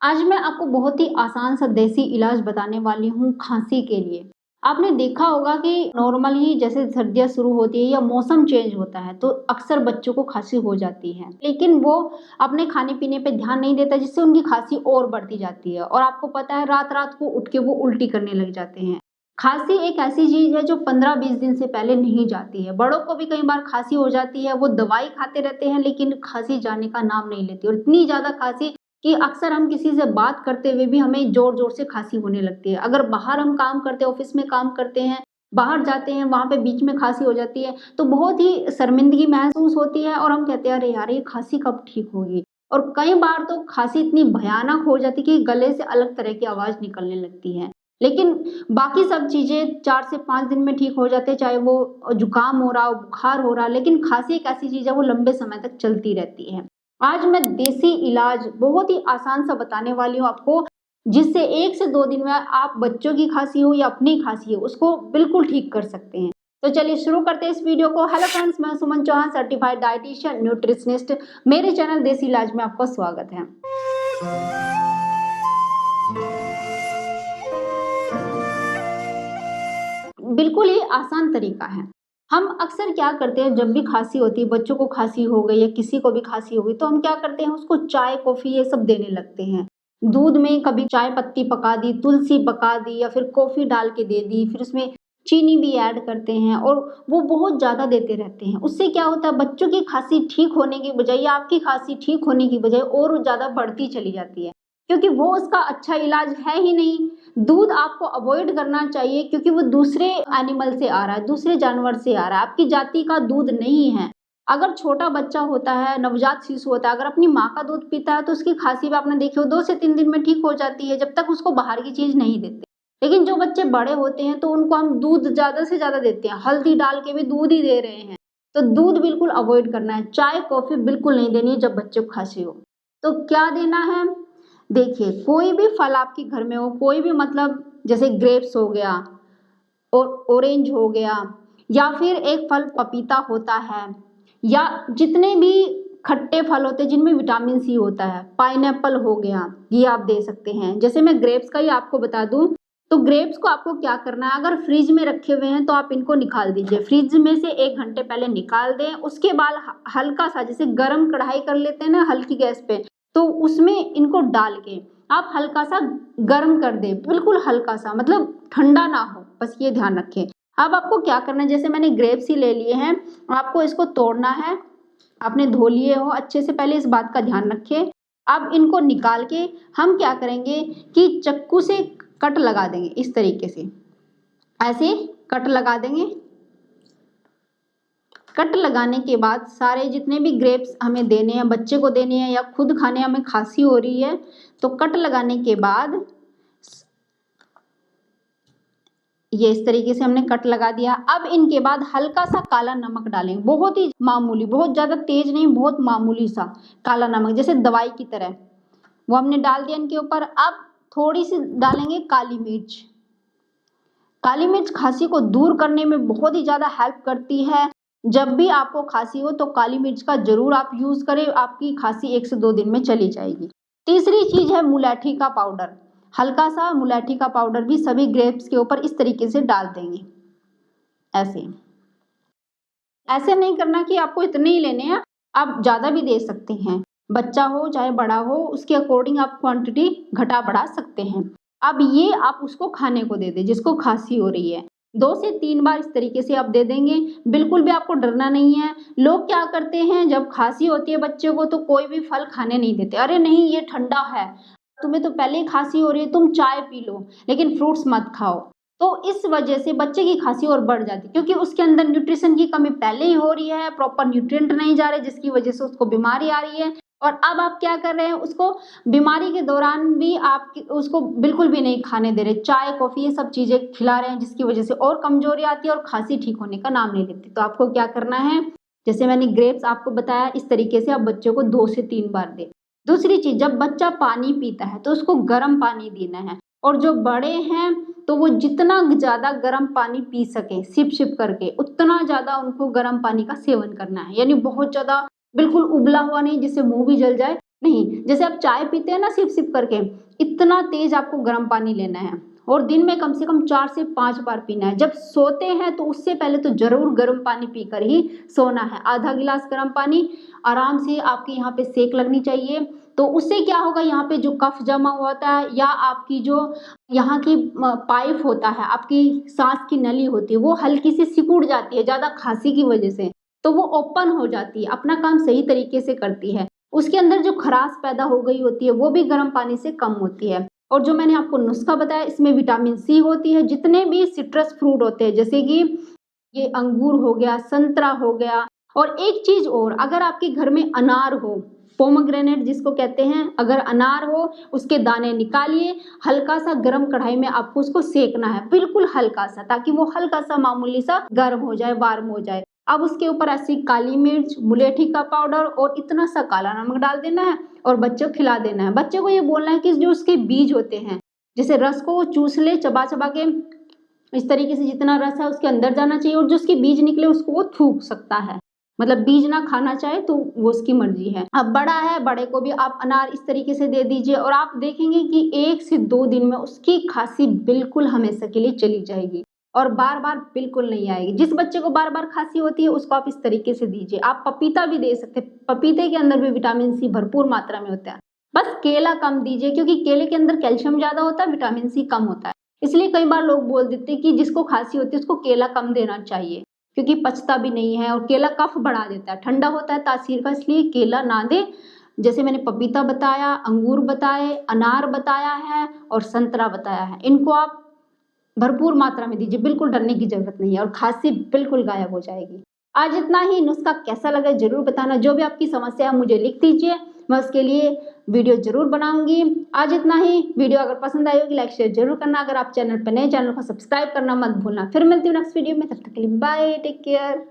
आज मैं आपको बहुत ही आसान सा देसी इलाज बताने वाली हूँ खाँसी के लिए। आपने देखा होगा कि नॉर्मली जैसे सर्दियाँ शुरू होती है या मौसम चेंज होता है तो अक्सर बच्चों को खाँसी हो जाती है। लेकिन वो अपने खाने-पीने पे ध्यान नहीं देता जिससे उनकी खाँसी और बढ़ती जाती है और आपको पता है रात-रात को उठ के वो उल्टी करने लग जाते हैं। खाँसी एक ऐसी चीज़ है जो 15-20 दिन से पहले नहीं जाती है। बड़ों को भी कई बार खाँसी हो जाती है, वो दवाई खाते रहते हैं लेकिन खाँसी जाने का नाम नहीं लेती और इतनी ज़्यादा खाँसी कि अक्सर हम किसी से बात करते हुए भी हमें ज़ोर-ज़ोर से खाँसी होने लगती है। अगर बाहर हम काम करते हैं, ऑफ़िस में काम करते हैं, बाहर जाते हैं, वहाँ पे बीच में खाँसी हो जाती है, तो बहुत ही शर्मिंदगी महसूस होती है और हम कहते हैं, "अरे यार! ये खाँसी कब ठीक होगी?" और कई बार तो खाँसी इतनी भयानक हो जाती है कि गले से अलग तरह की आवाज़ निकलने लगती है। लेकिन बाकी सब चीज़ें 4 से 5 दिन में ठीक हो जाते हैं, चाहे वो जुकाम हो रहा हो, बुखार हो रहा है, लेकिन खाँसी एक ऐसी चीज़ है, वो लंबे समय तक चलती रहती है। आज मैं देसी इलाज बहुत ही आसान सा बताने वाली हूँ आपको, जिससे 1 से 2 दिन में आप बच्चों की खाँसी हो या अपनी खाँसी हो, उसको बिल्कुल ठीक कर सकते हैं। तो चलिए शुरू करते हैं इस वीडियो को। हेलो फ्रेंड्स, मैं सुमन चौहान, सर्टिफाइड डायटीशियन, न्यूट्रिशनिस्ट। मेरे चैनल देसी इलाज में आपका स्वागत है। बिल्कुल ही आसान तरीका है। हम अक्सर क्या करते हैं जब भी खाँसी होती है, बच्चों को खाँसी हो गई या किसी को भी खाँसी हो गई, तो हम क्या करते हैं उसको चाय, कॉफ़ी ये सब देने लगते हैं। दूध में कभी चाय पत्ती पका दी, तुलसी पका दी या फिर कॉफ़ी डाल के दे दी, फिर उसमें चीनी भी ऐड करते हैं और वो बहुत ज़्यादा देते रहते हैं। उससे क्या होता है बच्चों की खाँसी ठीक होने की बजाय या आपकी खाँसी ठीक होने की बजाय और ज़्यादा बढ़ती चली जाती है। क्योंकि वो उसका अच्छा इलाज है ही नहीं। दूध आपको अवॉइड करना चाहिए क्योंकि वो दूसरे एनिमल से आ रहा है, दूसरे जानवर से आ रहा है, आपकी जाति का दूध नहीं है। अगर छोटा बच्चा होता है, नवजात शिशु होता है, अगर अपनी माँ का दूध पीता है तो उसकी खाँसी भी आपने देखी हो 2 से 3 दिन में ठीक हो जाती है, जब तक उसको बाहर की चीज़ नहीं देते। लेकिन जो बच्चे बड़े होते हैं तो उनको हम दूध ज़्यादा से ज़्यादा देते हैं, हल्दी डाल के भी दूध ही दे रहे हैं। तो दूध बिल्कुल अवॉइड करना है, चाय, कॉफ़ी बिल्कुल नहीं देनी है जब बच्चे को खाँसी हो। तो क्या देना है? देखिए, कोई भी फल आपके घर में हो, कोई भी मतलब जैसे ग्रेप्स हो गया और ऑरेंज हो गया या फिर एक फल पपीता होता है या जितने भी खट्टे फल होते हैं जिनमें विटामिन सी होता है, पाइनएप्पल हो गया, ये आप दे सकते हैं। जैसे मैं ग्रेप्स का ही आपको बता दूँ, तो ग्रेप्स को आपको क्या करना है, अगर फ्रिज में रखे हुए हैं तो आप इनको निकाल दीजिए। फ्रिज में से 1 घंटे पहले निकाल दें, उसके बाद हल्का सा जैसे गरम कढ़ाई कर लेते हैं ना हल्की गैस पे, तो उसमें इनको डाल के आप हल्का सा गर्म कर दें, बिल्कुल हल्का सा मतलब ठंडा ना हो, बस ये ध्यान रखें। अब आपको क्या करना है, जैसे मैंने ग्रेप्स ही ले लिए हैं, आपको इसको तोड़ना है, आपने धो लिए हो अच्छे से, पहले इस बात का ध्यान रखें। अब इनको निकाल के हम क्या करेंगे कि चाकू से कट लगा देंगे इस तरीके से, ऐसे कट लगा देंगे। कट लगाने के बाद सारे जितने भी ग्रेप्स हमें देने हैं, बच्चे को देने हैं या खुद खाने, हमें खाँसी हो रही है, तो कट लगाने के बाद ये इस तरीके से हमने कट लगा दिया। अब इनके बाद हल्का सा काला नमक डालेंगे, बहुत ही मामूली, बहुत ज़्यादा तेज नहीं, बहुत मामूली सा काला नमक जैसे दवाई की तरह, वो हमने डाल दिया इनके ऊपर। अब थोड़ी सी डालेंगे काली मिर्च। काली मिर्च खाँसी को दूर करने में बहुत ही ज़्यादा हेल्प करती है। जब भी आपको खाँसी हो तो काली मिर्च का ज़रूर आप यूज़ करें, आपकी खाँसी 1 से 2 दिन में चली जाएगी। तीसरी चीज़ है मुलैठी का पाउडर। हल्का सा मुलैठी का पाउडर भी सभी ग्रेप्स के ऊपर इस तरीके से डाल देंगे, ऐसे। ऐसे नहीं करना कि आपको इतने ही लेने हैं, आप ज़्यादा भी दे सकते हैं। बच्चा हो चाहे बड़ा हो, उसके अकॉर्डिंग आप क्वांटिटी घटा-बढ़ा सकते हैं। अब ये आप उसको खाने को दे दें जिसको खाँसी हो रही है। 2 से 3 बार इस तरीके से आप दे देंगे, बिल्कुल भी आपको डरना नहीं है। लोग क्या करते हैं जब खाँसी होती है बच्चे को तो कोई भी फल खाने नहीं देते। अरे नहीं ये ठंडा है, तुम्हें तो पहले ही खाँसी हो रही है, तुम चाय पी लो, लेकिन फ्रूट्स मत खाओ। तो इस वजह से बच्चे की खाँसी और बढ़ जाती है क्योंकि उसके अंदर न्यूट्रिशन की कमी पहले ही हो रही है, प्रॉपर न्यूट्रिएंट नहीं जा रहे जिसकी वजह से उसको बीमारी आ रही है। और अब आप क्या कर रहे हैं, उसको बीमारी के दौरान भी आप उसको बिल्कुल भी नहीं खाने दे रहे, चाय, कॉफ़ी ये सब चीज़ें खिला रहे हैं जिसकी वजह से और कमज़ोरी आती है और खाँसी ठीक होने का नाम नहीं लेती। तो आपको क्या करना है, जैसे मैंने ग्रेप्स आपको बताया इस तरीके से आप बच्चों को 2 से 3 बार दें। दूसरी चीज़, जब बच्चा पानी पीता है तो उसको गर्म पानी देना है और जो बड़े हैं तो वो जितना ज़्यादा गर्म पानी पी सकें सिप-सिप करके, उतना ज़्यादा उनको गर्म पानी का सेवन करना है। यानी बहुत ज़्यादा बिल्कुल उबला हुआ नहीं जिससे मुँह भी जल जाए, नहीं, जैसे आप चाय पीते हैं ना सिप सिप करके, इतना तेज आपको गर्म पानी लेना है और दिन में कम से कम 4 से 5 बार पीना है। जब सोते हैं तो उससे पहले तो जरूर गर्म पानी पीकर ही सोना है। आधा गिलास गर्म पानी, आराम से आपके यहाँ पे सेक लगनी चाहिए। तो उससे क्या होगा, यहाँ पे जो कफ जमा हुआ होता है या आपकी जो यहाँ की पाइप होता है, आपकी सांस की नली होती है, वो हल्की सी सिकुड़ जाती है ज़्यादा खांसी की वजह से, तो वो ओपन हो जाती है, अपना काम सही तरीके से करती है। उसके अंदर जो खराश पैदा हो गई होती है वो भी गर्म पानी से कम होती है। और जो मैंने आपको नुस्खा बताया, इसमें विटामिन सी होती है। जितने भी सिट्रस फ्रूट होते हैं, जैसे कि ये अंगूर हो गया, संतरा हो गया, और एक चीज और, अगर आपके घर में अनार हो, पोमग्रेनेट जिसको कहते हैं, अगर अनार हो, उसके दाने निकालिए, हल्का सा गर्म कढ़ाई में आपको उसको सेकना है, बिल्कुल हल्का सा, ताकि वो हल्का सा मामूली सा गर्म हो जाए, वार्म हो जाए। अब उसके ऊपर ऐसी काली मिर्च, मुलेठी का पाउडर और इतना सा काला नमक डाल देना है और बच्चों को खिला देना है। बच्चे को ये बोलना है कि जो उसके बीज होते हैं, जैसे रस को वो चूस ले चबा चबा के, इस तरीके से जितना रस है उसके अंदर जाना चाहिए, और जो उसके बीज निकले उसको वो थूक सकता है। मतलब बीज ना खाना चाहे तो वो उसकी मर्जी है। अब बड़ा है, बड़े को भी आप अनार इस तरीके से दे दीजिए और आप देखेंगे कि 1 से 2 दिन में उसकी खांसी बिल्कुल हमेशा के लिए चली जाएगी और बार बार बिल्कुल नहीं आएगी। जिस बच्चे को बार बार खांसी होती है उसको आप इस तरीके से दीजिए। आप पपीता भी दे सकते हैं, पपीते के अंदर भी विटामिन सी भरपूर मात्रा में होता है। बस केला कम दीजिए, क्योंकि केले के अंदर कैल्शियम ज्यादा होता है, विटामिन सी कम होता है। इसलिए कई बार लोग बोल देते हैं कि जिसको खांसी होती है उसको केला कम देना चाहिए, क्योंकि पचता भी नहीं है और केला कफ बढ़ा देता है, ठंडा होता है तासीर का, इसलिए केला ना दे। जैसे मैंने पपीता बताया, अंगूर बताए, अनार बताया है और संतरा बताया है, इनको आप भरपूर मात्रा में दीजिए, बिल्कुल डरने की जरूरत नहीं है और खांसी बिल्कुल गायब हो जाएगी। आज इतना ही। नुस्खा कैसा लगा जरूर बताना। जो भी आपकी समस्या है मुझे लिख दीजिए, मैं उसके लिए वीडियो जरूर बनाऊंगी। आज इतना ही। वीडियो अगर पसंद आई होगी लाइक शेयर जरूर करना। अगर आप चैनल पर नए, चैनल को सब्सक्राइब करना मत भूलना। फिर मिलती हूँ नेक्स्ट वीडियो में, तब तक के लिए बाय, टेक केयर।